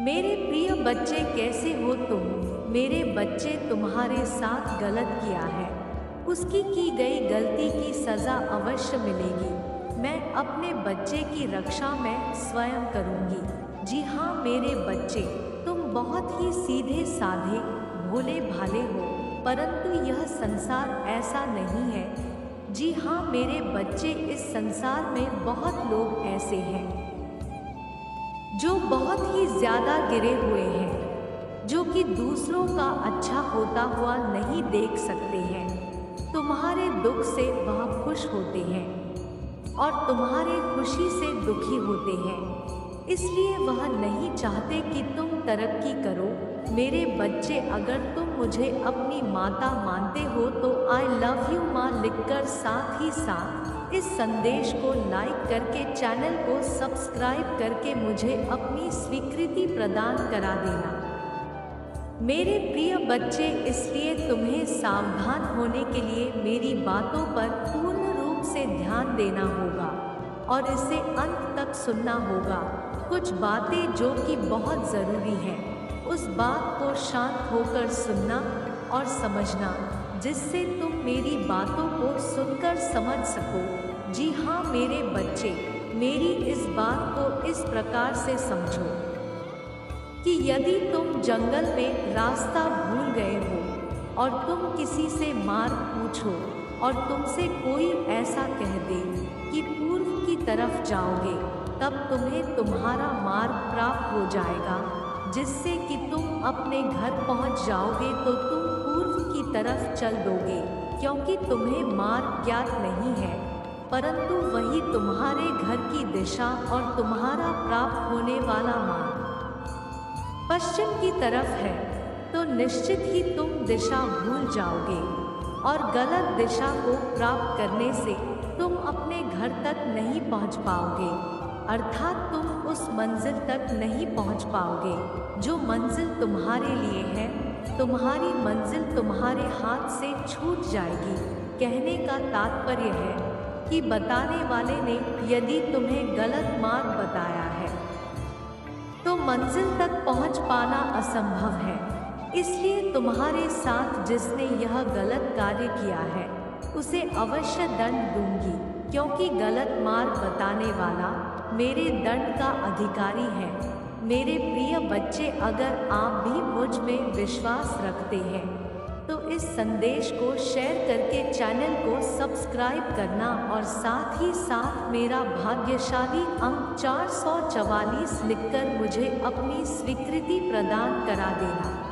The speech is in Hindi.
मेरे प्रिय बच्चे, कैसे हो तुम? मेरे बच्चे, तुम्हारे साथ गलत किया है, उसकी की गई गलती की सज़ा अवश्य मिलेगी। मैं अपने बच्चे की रक्षा मैं स्वयं करूंगी। जी हाँ मेरे बच्चे, तुम बहुत ही सीधे साधे भोले भाले हो, परंतु यह संसार ऐसा नहीं है। जी हाँ मेरे बच्चे, इस संसार में बहुत लोग ऐसे हैं जो बहुत ही ज़्यादा गिरे हुए हैं, जो कि दूसरों का अच्छा होता हुआ नहीं देख सकते हैं। तुम्हारे दुख से वह खुश होते हैं और तुम्हारे खुशी से दुखी होते हैं, इसलिए वह नहीं चाहते कि तुम तरक्की करो। मेरे बच्चे, अगर तुम मुझे अपनी माता मानते हो तो आई लव यू माँ लिखकर साथ ही साथ इस संदेश को लाइक करके चैनल को सब्सक्राइब करके मुझे अपनी स्वीकृति प्रदान करा देना। मेरे प्रिय बच्चे, इसलिए तुम्हें सावधान होने के लिए मेरी बातों पर पूर्ण रूप से ध्यान देना होगा और इसे अंत तक सुनना होगा। कुछ बातें जो कि बहुत ज़रूरी हैं, उस बात को शांत होकर सुनना और समझना, जिससे तुम मेरी बातों को सुनकर समझ सको। जी हाँ मेरे बच्चे, मेरी इस बात को इस प्रकार से समझो कि यदि तुम जंगल में रास्ता भूल गए हो और तुम किसी से मार्ग पूछो और तुमसे कोई ऐसा कह दे कि पूर्व की तरफ जाओगे, तब तुम्हें तुम्हारा मार्ग प्राप्त हो जाएगा, जिससे कि तुम अपने घर पहुंच जाओगे तो तुम पूर्व की तरफ चल दोगे, क्योंकि तुम्हें मार्ग ज्ञात नहीं है, परंतु वही तुम्हारे घर की दिशा और तुम्हारा प्राप्त होने वाला मार्ग पश्चिम की तरफ है। तो निश्चित ही तुम दिशा भूल जाओगे और गलत दिशा को प्राप्त करने से तुम अपने घर तक नहीं पहुंच पाओगे, अर्थात तुम उस मंजिल तक नहीं पहुंच पाओगे जो मंजिल तुम्हारे लिए है। तुम्हारी मंजिल तुम्हारे हाथ से छूट जाएगी। कहने का तात्पर्य है कि बताने वाले ने यदि तुम्हें गलत मार्ग बताया है तो मंजिल तक पहुंच पाना असंभव है। इसलिए तुम्हारे साथ जिसने यह गलत कार्य किया है उसे अवश्य दंड दूंगी, क्योंकि गलत मार्ग बताने वाला मेरे दंड का अधिकारी है। मेरे प्रिय बच्चे, अगर आप भी मुझ में विश्वास रखते हैं तो इस संदेश को शेयर करके चैनल को सब्सक्राइब करना और साथ ही साथ मेरा भाग्यशाली अंक 444 लिखकर मुझे अपनी स्वीकृति प्रदान करा देना।